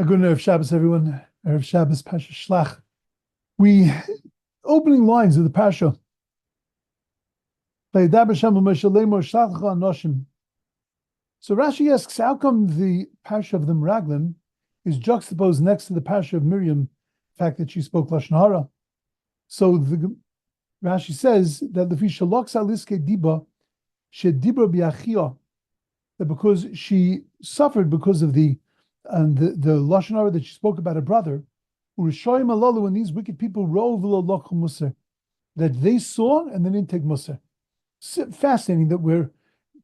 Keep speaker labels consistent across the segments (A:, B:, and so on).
A: A good Erev Shabbos, everyone. Erev Shabbos, Parsha Shlach. We opening lines of the Parsha. So Rashi asks, how come the Parsha of the Meraglim is juxtaposed next to the Parsha of Miriam, the fact that she spoke Lashon Hara? So the Rashi says that that because she suffered because of the Lashon Hara that she spoke about her brother, when these wicked people that they saw and they didn't take Musar. Fascinating that we're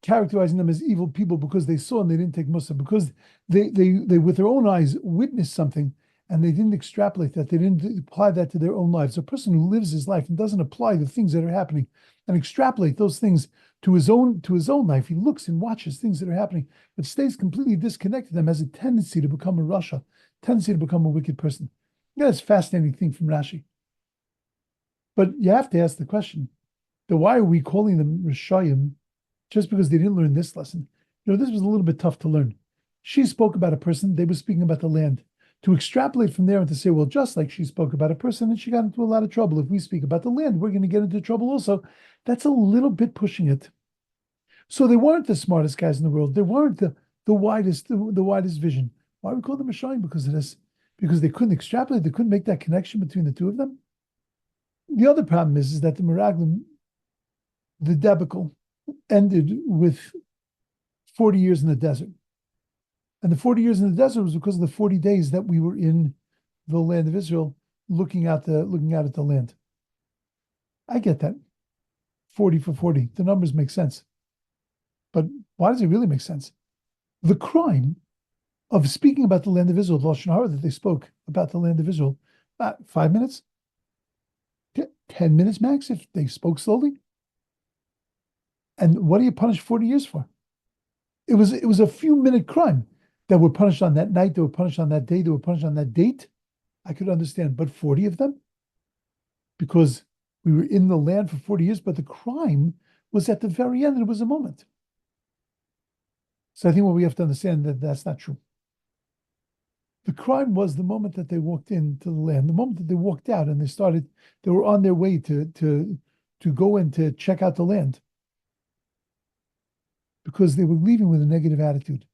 A: characterizing them as evil people because they saw and they didn't take Musar, because they with their own eyes witnessed something and they didn't extrapolate that, they didn't apply that to their own lives. A person who lives his life and doesn't apply the things that are happening and extrapolate those things to his own life, he looks and watches things that are happening, but stays completely disconnected from them, has a tendency to become a rasha, tendency to become a wicked person. Yeah, it's a fascinating thing from Rashi. But you have to ask the question, then why are we calling them Rishayim just because they didn't learn this lesson? This was a little bit tough to learn. She spoke about a person, they were speaking about the land. To extrapolate from there and to say, well, just like she spoke about a person and she got into a lot of trouble, if we speak about the land, we're going to get into trouble also. That's a little bit pushing it. So they weren't the smartest guys in the world. They weren't the widest vision. Why do we call them Rishayim? Because of this. Because they couldn't extrapolate, they couldn't make that connection between the two of them. The other problem is that the Meraglim, the debacle, ended with 40 years in the desert. And the 40 years in the desert was because of the 40 days that we were in the land of Israel, looking out at the land. I get that. 40 for 40. The numbers make sense. But why does it really make sense? The crime of speaking about the land of Israel, Lashon Hara, that they spoke about the land of Israel, 5 minutes? 10 minutes max if they spoke slowly? And what do you punish 40 years for? It was a few minute crime that were punished on that night, they were punished on that day, they were punished on that date. I could understand, but 40 of them? Because we were in the land for 40 years, but the crime was at the very end, and it was a moment. So I think what we have to understand that that's not true. The crime was the moment that they walked into the land, the moment that they walked out and they were on their way to go and to check out the land. Because they were leaving with a negative attitude.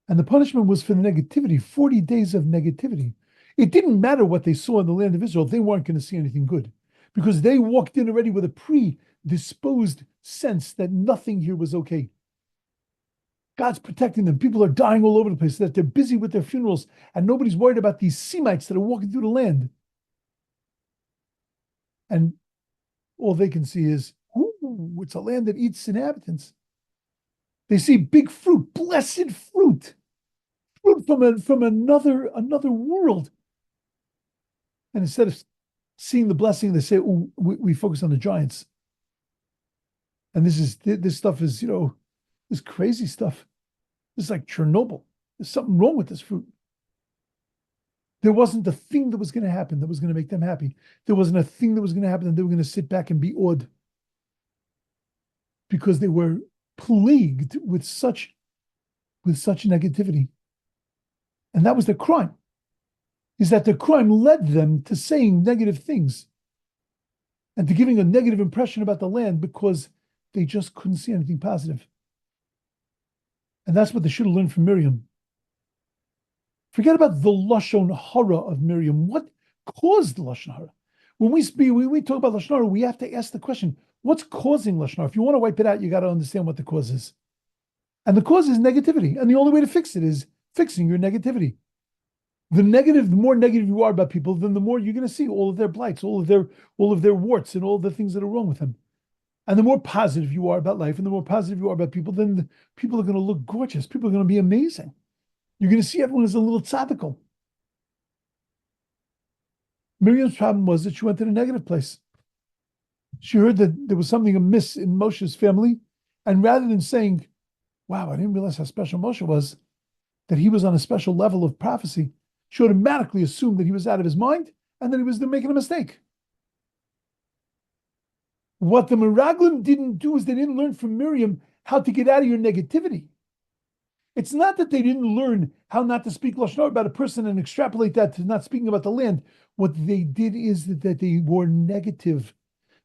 A: And the punishment was for the negativity, 40 days of negativity. It didn't matter what they saw in the land of Israel, they weren't going to see anything good. Because they walked in already with a predisposed sense that nothing here was okay. God's protecting them. People are dying all over the place, that they're busy with their funerals, and nobody's worried about these Semites that are walking through the land. And all they can see is, ooh, it's a land that eats inhabitants. They see big fruit, blessed fruit from another world. And instead of seeing the blessing, they say, "Oh, we focus on the giants." And this stuff is, this crazy stuff. It's like Chernobyl. There's something wrong with this fruit. There wasn't a thing that was going to happen that was going to make them happy. There wasn't a thing that was going to happen that they were going to sit back and be awed. Because they were plagued with such negativity. And that was the crime. Is that the crime led them to saying negative things and to giving a negative impression about the land because they just couldn't see anything positive. And that's what they should have learned from Miriam. Forget about the Lashon Hara of Miriam. What caused the Lashon Hara? When we talk about Lashon Hara, we have to ask the question, what's causing Lashon Hara? If you want to wipe it out, you got to understand what the cause is. And the cause is negativity. And the only way to fix it is fixing your negativity. The more negative you are about people, then the more you're going to see all of their blights, all of their warts, and all the things that are wrong with them. And the more positive you are about life, and the more positive you are about people, then the people are going to look gorgeous. People are going to be amazing. You're going to see everyone as a little tzaddikel. Miriam's problem was that she went to the negative place. She heard that there was something amiss in Moshe's family, and rather than saying, wow, I didn't realize how special Moshe was, that he was on a special level of prophecy, she automatically assumed that he was out of his mind and that he was making a mistake. What the Meraglim didn't do is they didn't learn from Miriam how to get out of your negativity. It's not that they didn't learn how not to speak Lashon Hara about a person and extrapolate that to not speaking about the land. What they did is that they were negative.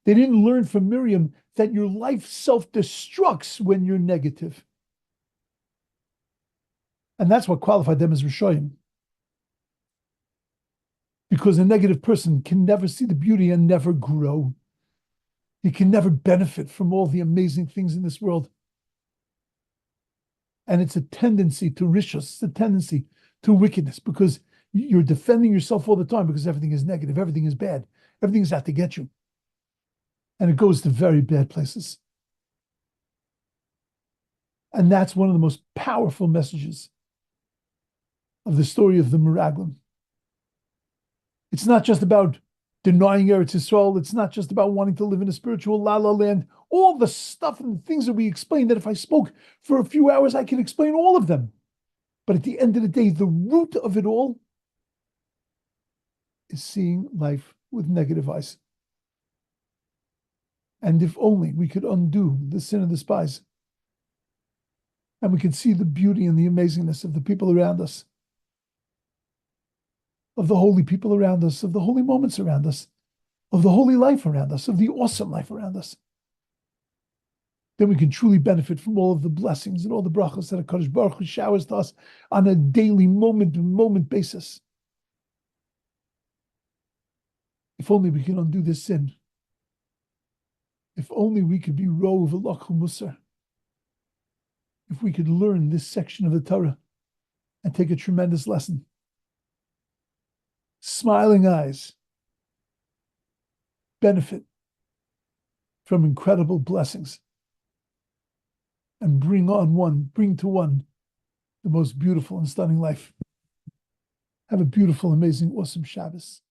A: They didn't learn from Miriam that your life self-destructs when you're negative. And that's what qualified them as Rishoyim. Because a negative person can never see the beauty and never grow. He can never benefit from all the amazing things in this world. And it's a tendency to rishus, it's a tendency to wickedness, because you're defending yourself all the time because everything is negative, everything is bad, everything is out to get you. And it goes to very bad places. And that's one of the most powerful messages of the story of the Meraglim. It's not just about denying Eretz Yisrael. It's not just about wanting to live in a spiritual la-la land. All the stuff and the things that we explain, that if I spoke for a few hours, I can explain all of them. But at the end of the day, the root of it all is seeing life with negative eyes. And if only we could undo the sin of the spies, and we could see the beauty and the amazingness of the people around us, of the holy people around us, of the holy moments around us, of the holy life around us, of the awesome life around us, then we can truly benefit from all of the blessings and all the brachos that HaKadosh Baruch Hu showers to us on a daily, moment-to-moment basis. If only we can undo this sin. If only we could be rov v'lakhu musar. If we could learn this section of the Torah and take a tremendous lesson. Smiling eyes benefit from incredible blessings and bring to one the most beautiful and stunning life. Have a beautiful, amazing, awesome Shabbos.